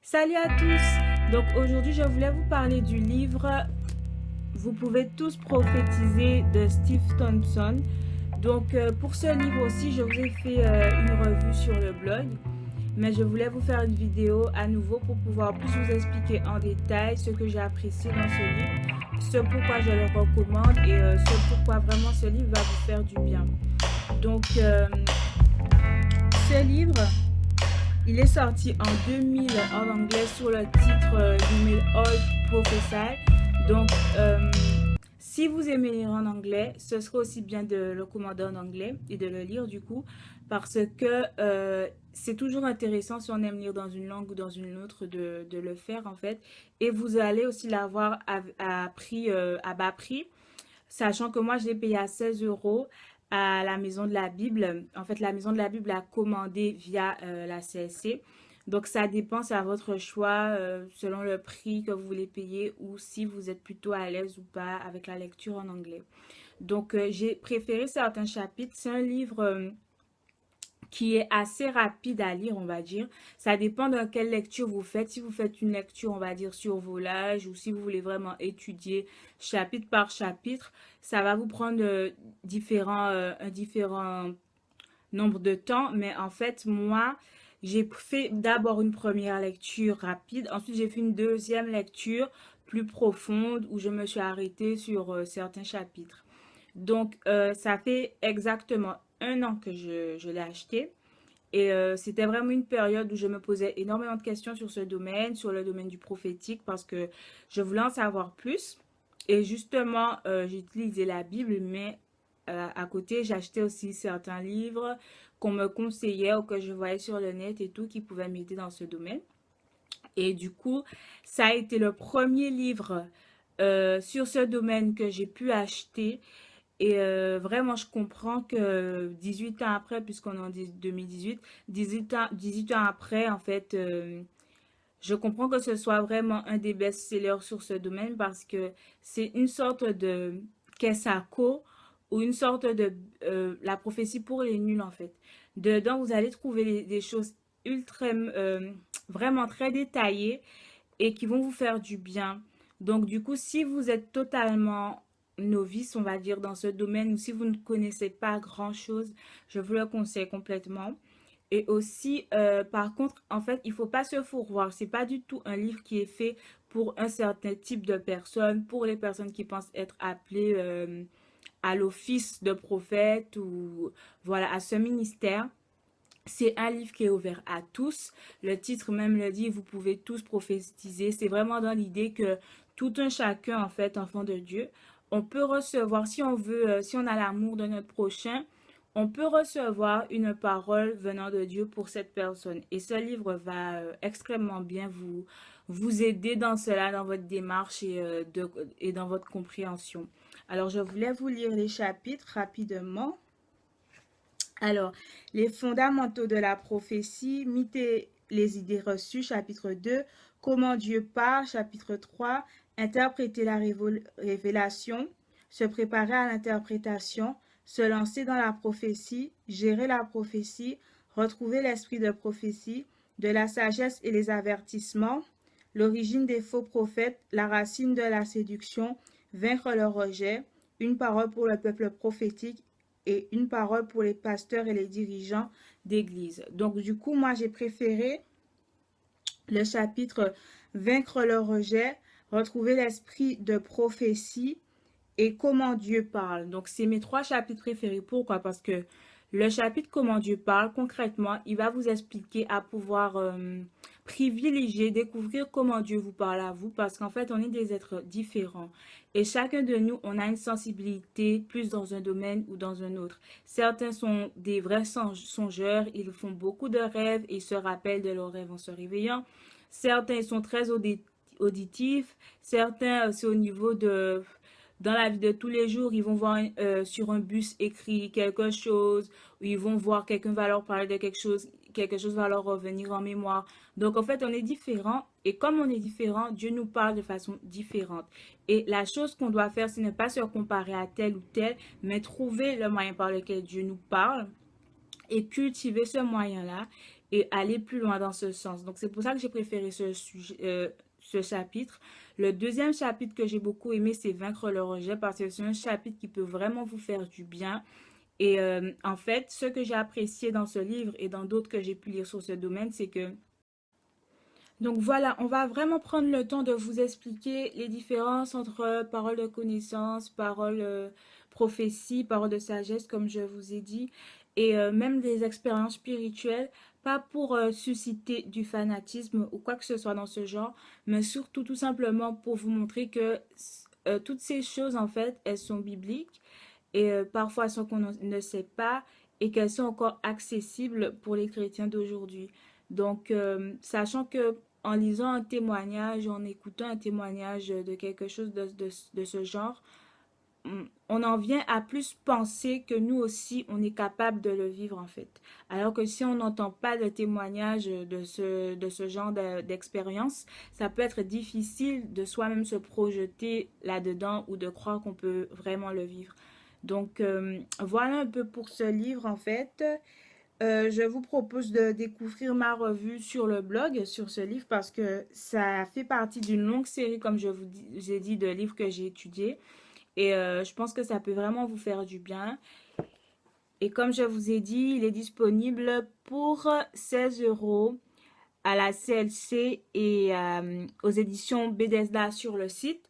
Salut à tous! Donc aujourd'hui, je voulais vous parler du livre Vous pouvez tous prophétiser de Steve Thompson. Donc pour ce livre aussi, je vous ai fait une revue sur le blog, mais je voulais vous faire une vidéo à nouveau pour pouvoir plus vous expliquer en détail ce que j'ai apprécié dans ce livre, ce pourquoi je le recommande et ce pourquoi vraiment ce livre va vous faire du bien. Donc ce livre, il est sorti en 2000 en anglais sous le titre You May All Prophesy. Donc, si vous aimez lire en anglais, ce serait aussi bien de le commander en anglais et de le lire du coup, parce que c'est toujours intéressant si on aime lire dans une langue ou dans une autre de le faire en fait. Et vous allez aussi l'avoir à bas prix. Sachant que moi, je l'ai payé à 16 € à la Maison de la Bible. En fait, la Maison de la Bible a commandé via la CSC. Donc, ça dépend, c'est à votre choix, selon le prix que vous voulez payer ou si vous êtes plutôt à l'aise ou pas avec la lecture en anglais. Donc, j'ai préféré certains chapitres. C'est un livre qui est assez rapide à lire, on va dire. Ça dépend de quelle lecture vous faites. Si vous faites une lecture, on va dire, sur volage ou si vous voulez vraiment étudier chapitre par chapitre, ça va vous prendre un différent nombre de temps. Mais en fait, moi, j'ai fait d'abord une première lecture rapide. Ensuite, j'ai fait une deuxième lecture plus profonde où je me suis arrêtée sur certains chapitres. Donc, ça fait exactement un an que je l'ai acheté. Et c'était vraiment une période où je me posais énormément de questions sur ce domaine, sur le domaine du prophétique, parce que je voulais en savoir plus. Et justement, j'utilisais la Bible, mais à côté, j'achetais aussi certains livres qu'on me conseillait ou que je voyais sur le net et tout, qui pouvaient m'aider dans ce domaine. Et du coup, ça a été le premier livre sur ce domaine que j'ai pu acheter. Et vraiment, je comprends que 18 ans après, puisqu'on est en 2018, 18 ans après, en fait, je comprends que ce soit vraiment un des best-sellers sur ce domaine parce que c'est une sorte de Kesako ou une sorte de la prophétie pour les nuls, en fait. Dedans, vous allez trouver des choses ultra, vraiment très détaillées et qui vont vous faire du bien. Donc, du coup, si vous êtes totalement novice, on va dire, dans ce domaine, ou si vous ne connaissez pas grand-chose, je vous le conseille complètement. Et aussi, par contre, en fait, il ne faut pas se fourvoyer. C'est pas du tout un livre qui est fait pour un certain type de personnes, pour les personnes qui pensent être appelées à l'office de prophète ou voilà, à ce ministère. C'est un livre qui est ouvert à tous. Le titre même le dit, vous pouvez tous prophétiser. C'est vraiment dans l'idée que tout un chacun, en fait, enfant de Dieu, on peut recevoir, si on veut, si on a l'amour de notre prochain, on peut recevoir une parole venant de Dieu pour cette personne. Et ce livre va extrêmement bien vous aider dans cela, dans votre démarche et dans votre compréhension. Alors, je voulais vous lire les chapitres rapidement. Alors, les fondamentaux de la prophétie, mythes et les idées reçues, chapitre 2, comment Dieu parle, chapitre 3, interpréter la révélation, se préparer à l'interprétation, se lancer dans la prophétie, gérer la prophétie, retrouver l'esprit de prophétie, de la sagesse et les avertissements, l'origine des faux prophètes, la racine de la séduction, vaincre le rejet, une parole pour le peuple prophétique et une parole pour les pasteurs et les dirigeants d'église. Donc, du coup, moi, j'ai préféré le chapitre Vaincre le rejet, retrouver l'esprit de prophétie et comment Dieu parle. Donc, c'est mes trois chapitres préférés. Pourquoi? Parce que le chapitre Comment Dieu parle, concrètement, il va vous expliquer à pouvoir privilégier, découvrir comment Dieu vous parle à vous, parce qu'en fait, on est des êtres différents. Et chacun de nous, on a une sensibilité plus dans un domaine ou dans un autre. Certains sont des vrais songeurs, ils font beaucoup de rêves et se rappellent de leurs rêves en se réveillant. Certains sont très auditifs, certains, c'est au niveau de dans la vie de tous les jours, ils vont voir sur un bus écrit quelque chose, ou ils vont voir quelqu'un va leur parler de quelque chose va leur revenir en mémoire. Donc en fait, on est différents et comme on est différents, Dieu nous parle de façon différente. Et la chose qu'on doit faire, c'est ne pas se comparer à tel ou tel, mais trouver le moyen par lequel Dieu nous parle et cultiver ce moyen-là. et aller plus loin dans ce sens. Donc c'est pour ça que j'ai préféré ce chapitre. Le deuxième chapitre que j'ai beaucoup aimé, c'est Vaincre le rejet parce que c'est un chapitre qui peut vraiment vous faire du bien. Et en fait, ce que j'ai apprécié dans ce livre et dans d'autres que j'ai pu lire sur ce domaine, c'est que donc voilà, on va vraiment prendre le temps de vous expliquer les différences entre parole de connaissance, parole prophétie, parole de sagesse, comme je vous ai dit, et même des expériences spirituelles, pas pour susciter du fanatisme ou quoi que ce soit dans ce genre, mais surtout tout simplement pour vous montrer que toutes ces choses, en fait, elles sont bibliques et parfois elles sont qu'on ne sait pas et qu'elles sont encore accessibles pour les chrétiens d'aujourd'hui. Donc, sachant que en lisant un témoignage, en écoutant un témoignage de quelque chose de ce genre, on en vient à plus penser que nous aussi, on est capable de le vivre en fait. Alors que si on n'entend pas de témoignage de ce genre d'expérience, ça peut être difficile de soi-même se projeter là-dedans ou de croire qu'on peut vraiment le vivre. Donc, voilà un peu pour ce livre en fait. Je vous propose de découvrir ma revue sur le blog sur ce livre parce que ça fait partie d'une longue série, comme j'ai dit, de livres que j'ai étudiés. Et je pense que ça peut vraiment vous faire du bien. Et comme je vous ai dit, il est disponible pour 16 euros à la CLC et aux éditions Bethesda sur le site.